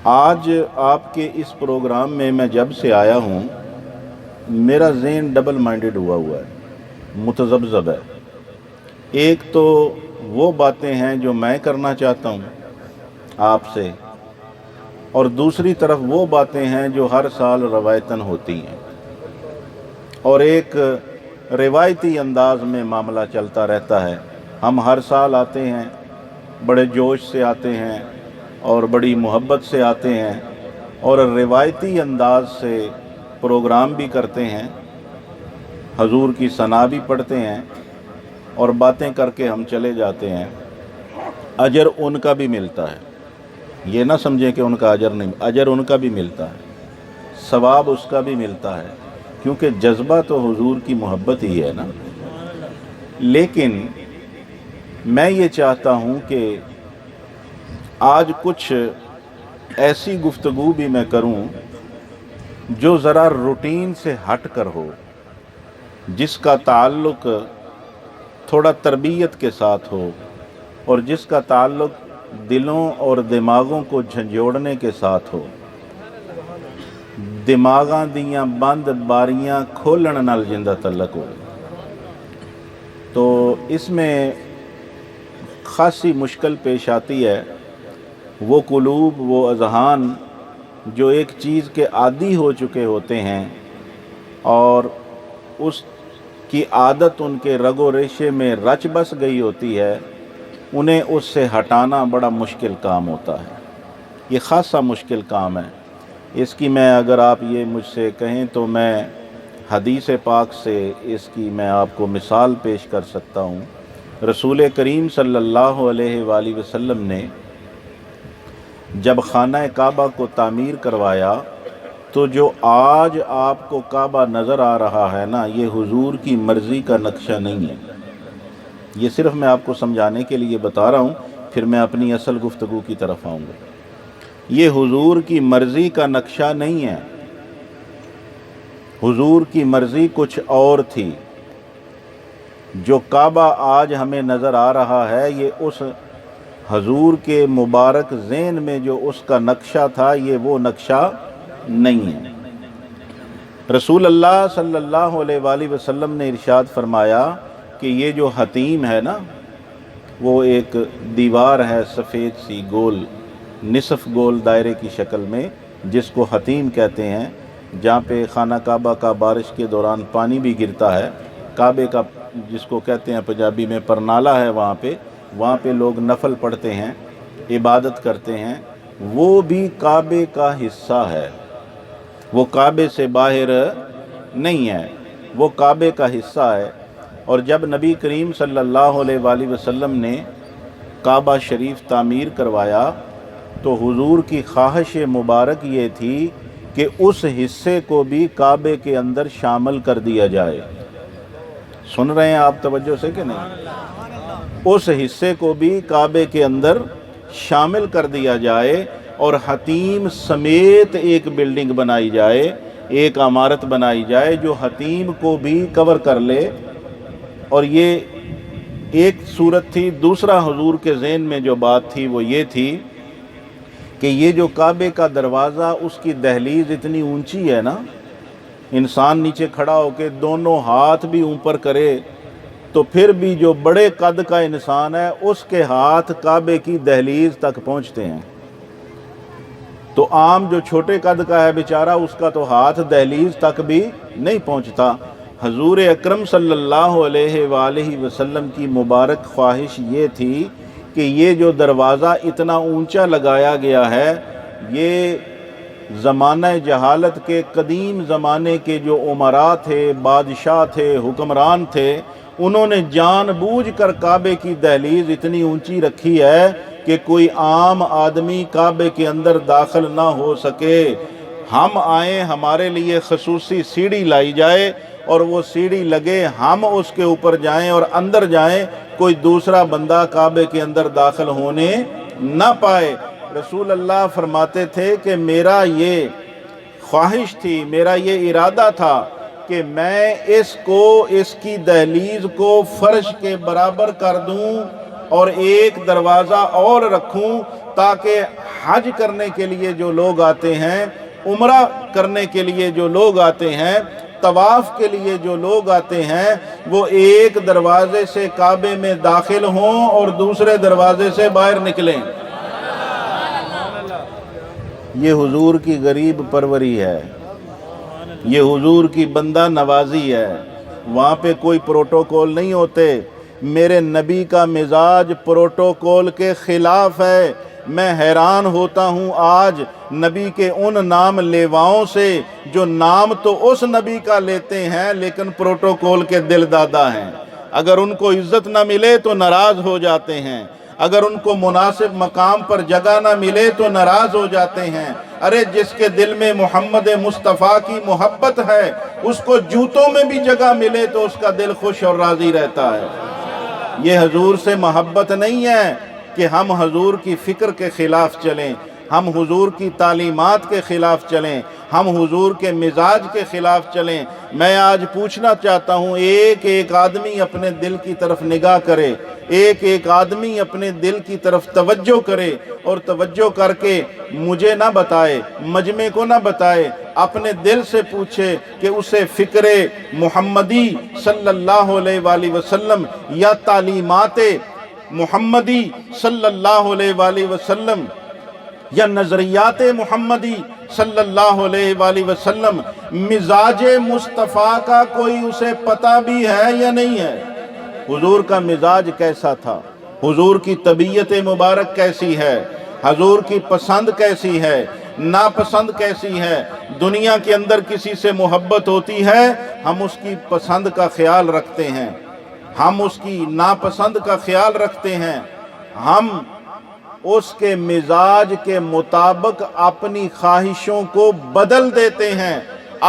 آج آپ کے اس پروگرام میں جب سے آیا ہوں میرا ذہن ڈبل مائنڈڈ ہوا ہے، متذبذب ہے۔ ایک تو وہ باتیں ہیں جو میں کرنا چاہتا ہوں آپ سے، اور دوسری طرف وہ باتیں ہیں جو ہر سال روایتاً ہوتی ہیں، اور ایک روایتی انداز میں معاملہ چلتا رہتا ہے۔ ہم ہر سال آتے ہیں، بڑے جوش سے آتے ہیں اور بڑی محبت سے آتے ہیں، اور روایتی انداز سے پروگرام بھی کرتے ہیں، حضور کی ثنا بھی پڑھتے ہیں، اور باتیں کر کے ہم چلے جاتے ہیں۔ اجر ان کا بھی ملتا ہے، یہ نہ سمجھیں کہ ان کا اجر نہیں، اجر ان کا بھی ملتا ہے، ثواب اس کا بھی ملتا ہے، کیونکہ جذبہ تو حضور کی محبت ہی ہے نا۔ لیکن میں یہ چاہتا ہوں کہ آج کچھ ایسی گفتگو بھی میں کروں جو ذرا روٹین سے ہٹ کر ہو، جس کا تعلق تھوڑا تربیت کے ساتھ ہو، اور جس کا تعلق دلوں اور دماغوں کو جھنجھوڑنے کے ساتھ ہو۔ دماغاں دیاں بند باریاں کھولن نال جندہ تعلق ہو۔ تو اس میں خاصی مشکل پیش آتی ہے۔ وہ قلوب، وہ اذہان جو ایک چیز کے عادی ہو چکے ہوتے ہیں اور اس کی عادت ان کے رگ و ریشے میں رچ بس گئی ہوتی ہے، انہیں اس سے ہٹانا بڑا مشکل کام ہوتا ہے۔ یہ خاصا مشکل کام ہے۔ اس کی میں اگر آپ یہ مجھ سے کہیں تو میں حدیث پاک سے اس کی میں آپ کو مثال پیش کر سکتا ہوں۔ رسول کریم صلی اللہ علیہ وآلہ وسلم نے جب خانہ کعبہ کو تعمیر کروایا تو جو آج آپ کو کعبہ نظر آ رہا ہے نا، یہ حضور کی مرضی کا نقشہ نہیں ہے۔ یہ صرف میں آپ کو سمجھانے کے لیے بتا رہا ہوں، پھر میں اپنی اصل گفتگو کی طرف آؤں گا۔ یہ حضور کی مرضی کا نقشہ نہیں ہے، حضور کی مرضی کچھ اور تھی۔ جو کعبہ آج ہمیں نظر آ رہا ہے، یہ اس حضور کے مبارک ذہن میں جو اس کا نقشہ تھا، یہ وہ نقشہ نہیں ہے۔ رسول اللہ صلی اللہ علیہ وآلہ وسلم نے ارشاد فرمایا کہ یہ جو حتیم ہے نا، وہ ایک دیوار ہے سفید سی، گول، نصف گول دائرے کی شکل میں، جس کو حتیم کہتے ہیں، جہاں پہ خانہ کعبہ کا بارش کے دوران پانی بھی گرتا ہے۔ کعبے کا جس کو کہتے ہیں پنجابی میں پرنالا ہے، وہاں پہ لوگ نفل پڑھتے ہیں، عبادت کرتے ہیں۔ وہ بھی کعبے کا حصہ ہے، وہ کعبے سے باہر نہیں ہے، وہ کعبے کا حصہ ہے۔ اور جب نبی کریم صلی اللہ علیہ وآلہ وسلم نے کعبہ شریف تعمیر کروایا تو حضور کی خواہش مبارک یہ تھی کہ اس حصے کو بھی کعبے کے اندر شامل کر دیا جائے۔ سن رہے ہیں آپ توجہ سے کہ نہیں؟ اس حصے کو بھی کعبے کے اندر شامل کر دیا جائے، اور حتیم سمیت ایک بلڈنگ بنائی جائے، ایک عمارت بنائی جائے جو حتیم کو بھی کور کر لے۔ اور یہ ایک صورت تھی۔ دوسرا حضور کے ذہن میں جو بات تھی وہ یہ تھی کہ یہ جو کعبے کا دروازہ، اس کی دہلیز اتنی اونچی ہے نا، انسان نیچے کھڑا ہو کے دونوں ہاتھ بھی اوپر کرے تو پھر بھی جو بڑے قد کا انسان ہے اس کے ہاتھ کعبے کی دہلیز تک پہنچتے ہیں، تو عام جو چھوٹے قد کا ہے بیچارہ، اس کا تو ہاتھ دہلیز تک بھی نہیں پہنچتا۔ حضور اکرم صلی اللہ علیہ وآلہ وسلم کی مبارک خواہش یہ تھی کہ یہ جو دروازہ اتنا اونچا لگایا گیا ہے، یہ زمانہ جہالت کے قدیم زمانے کے جو امراء تھے، بادشاہ تھے، حکمران تھے، انہوں نے جان بوجھ کر کعبے کی دہلیز اتنی اونچی رکھی ہے کہ کوئی عام آدمی کعبے کے اندر داخل نہ ہو سکے۔ ہم آئیں، ہمارے لیے خصوصی سیڑھی لائی جائے، اور وہ سیڑھی لگے، ہم اس کے اوپر جائیں اور اندر جائیں، کوئی دوسرا بندہ کعبے کے اندر داخل ہونے نہ پائے۔ رسول اللہ فرماتے تھے کہ میرا یہ خواہش تھی، میرا یہ ارادہ تھا کہ میں اس کی دہلیز کو فرش کے برابر کر دوں، اور ایک دروازہ اور رکھوں تاکہ حج کرنے کے لیے جو لوگ آتے ہیں، عمرہ کرنے کے لیے جو لوگ آتے ہیں، طواف کے لیے جو لوگ آتے ہیں، وہ ایک دروازے سے کعبے میں داخل ہوں اور دوسرے دروازے سے باہر نکلیں۔ یہ حضور کی غریب پروری ہے، یہ حضور کی بندہ نوازی ہے۔ وہاں پہ کوئی پروٹوکول نہیں ہوتے۔ میرے نبی کا مزاج پروٹوکول کے خلاف ہے۔ میں حیران ہوتا ہوں آج نبی کے ان نام لیواؤں سے جو نام تو اس نبی کا لیتے ہیں لیکن پروٹوکول کے دل دادا ہیں۔ اگر ان کو عزت نہ ملے تو ناراض ہو جاتے ہیں، اگر ان کو مناسب مقام پر جگہ نہ ملے تو ناراض ہو جاتے ہیں۔ ارے جس کے دل میں محمد مصطفیٰ کی محبت ہے، اس کو جوتوں میں بھی جگہ ملے تو اس کا دل خوش اور راضی رہتا ہے۔ یہ حضور سے محبت نہیں ہے کہ ہم حضور کی فکر کے خلاف چلیں، ہم حضور کی تعلیمات کے خلاف چلیں، ہم حضور کے مزاج کے خلاف چلیں۔ میں آج پوچھنا چاہتا ہوں، ایک ایک آدمی اپنے دل کی طرف نگاہ کرے، ایک ایک آدمی اپنے دل کی طرف توجہ کرے اور توجہ کر کے مجھے نہ بتائے، مجمع کو نہ بتائے، اپنے دل سے پوچھے کہ اسے فکر محمدی صلی اللہ علیہ وآلہ وسلم یا تعلیمات محمدی صلی اللہ علیہ وآلہ وسلم یا نظریات محمدی صلی اللہ علیہ وآلہ وسلم، مزاج مصطفیٰ کا کوئی اسے پتہ بھی ہے یا نہیں ہے؟ حضور کا مزاج کیسا تھا؟ حضور کی طبیعت مبارک کیسی ہے؟ حضور کی پسند کیسی ہے؟ ناپسند کیسی ہے؟ دنیا کے اندر کسی سے محبت ہوتی ہے، ہم اس کی پسند کا خیال رکھتے ہیں، ہم اس کی ناپسند کا خیال رکھتے ہیں، ہم اس کے مزاج کے مطابق اپنی خواہشوں کو بدل دیتے ہیں،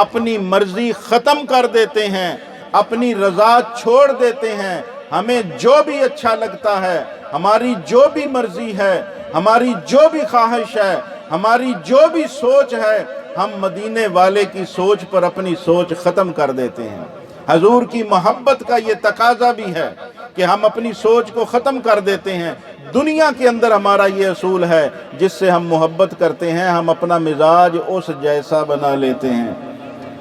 اپنی مرضی ختم کر دیتے ہیں، اپنی رضا چھوڑ دیتے ہیں۔ ہمیں جو بھی اچھا لگتا ہے، ہماری جو بھی مرضی ہے، ہماری جو بھی خواہش ہے، ہماری جو بھی سوچ ہے، ہم مدینے والے کی سوچ پر اپنی سوچ ختم کر دیتے ہیں۔ حضور کی محبت کا یہ تقاضا بھی ہے کہ ہم اپنی سوچ کو ختم کر دیتے ہیں۔ دنیا کے اندر ہمارا یہ اصول ہے، جس سے ہم محبت کرتے ہیں ہم اپنا مزاج اس جیسا بنا لیتے ہیں،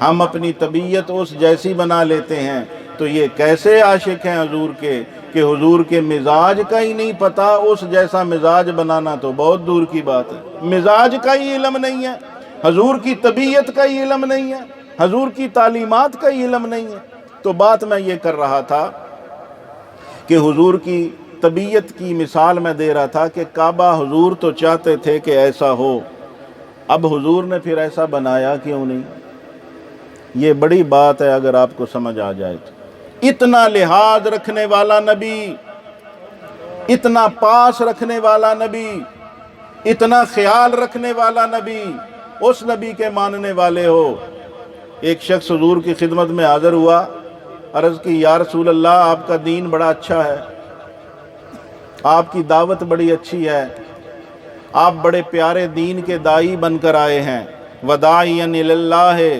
ہم اپنی طبیعت اس جیسی بنا لیتے ہیں۔ تو یہ کیسے عاشق ہیں حضور کے کہ حضور کے مزاج کا ہی نہیں پتہ، اس جیسا مزاج بنانا تو بہت دور کی بات ہے۔ مزاج کا ہی علم نہیں ہے، حضور کی طبیعت کا ہی علم نہیں ہے، حضور کی تعلیمات کا ہی علم نہیں ہے۔ تو بات میں یہ کر رہا تھا کہ حضور کی طبیعت کی مثال میں دے رہا تھا کہ کعبہ حضور تو چاہتے تھے کہ ایسا ہو، اب حضور نے پھر ایسا بنایا کیوں نہیں؟ یہ بڑی بات ہے اگر آپ کو سمجھ آ جائے تو۔ اتنا لحاظ رکھنے والا نبی، اتنا پاس رکھنے والا نبی، اتنا خیال رکھنے والا نبی، اس نبی کے ماننے والے ہو۔ ایک شخص حضور کی خدمت میں حاضر ہوا، عرض کی یا رسول اللہ آپ کا دین بڑا اچھا ہے، آپ کی دعوت بڑی اچھی ہے، آپ بڑے پیارے دین کے داعی بن کر آئے ہیں، وداعیا الی اللہ ہے،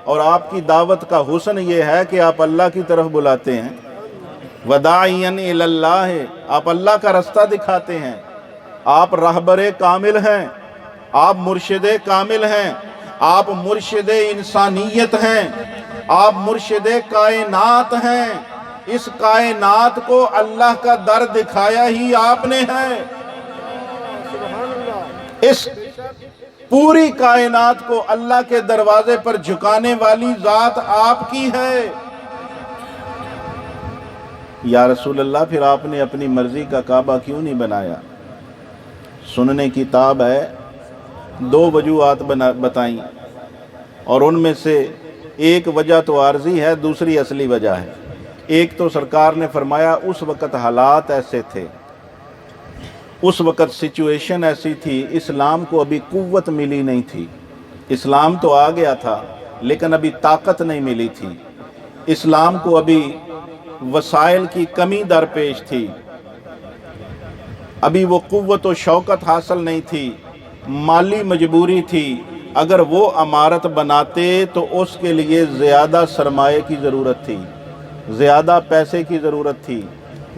اور آپ کی دعوت کا حسن یہ ہے کہ آپ اللہ کی طرف بلاتے ہیں، وداعیا الی اللہ ہے، آپ اللہ کا رستہ دکھاتے ہیں، آپ راہبر کامل ہیں، آپ مرشد کامل ہیں، آپ مرشد انسانیت ہیں، آپ مرشد کائنات ہیں۔ اس کائنات کو اللہ کا در دکھایا ہی آپ نے ہے، اس پوری کائنات کو اللہ کے دروازے پر جھکانے والی ذات آپ کی ہے۔ یا رسول اللہ پھر آپ نے اپنی مرضی کا کعبہ کیوں نہیں بنایا؟ سننے کی تاب ہے، دو وجوہات بتائیں، اور ان میں سے ایک وجہ تو عارضی ہے، دوسری اصلی وجہ ہے۔ ایک تو سرکار نے فرمایا اس وقت حالات ایسے تھے، اس وقت سچویشن ایسی تھی، اسلام کو ابھی قوت ملی نہیں تھی، اسلام تو آ گیا تھا لیکن ابھی طاقت نہیں ملی تھی، اسلام کو ابھی وسائل کی کمی درپیش تھی، ابھی وہ قوت و شوکت حاصل نہیں تھی، مالی مجبوری تھی۔ اگر وہ عمارت بناتے تو اس کے لیے زیادہ سرمایے کی ضرورت تھی، زیادہ پیسے کی ضرورت تھی،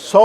100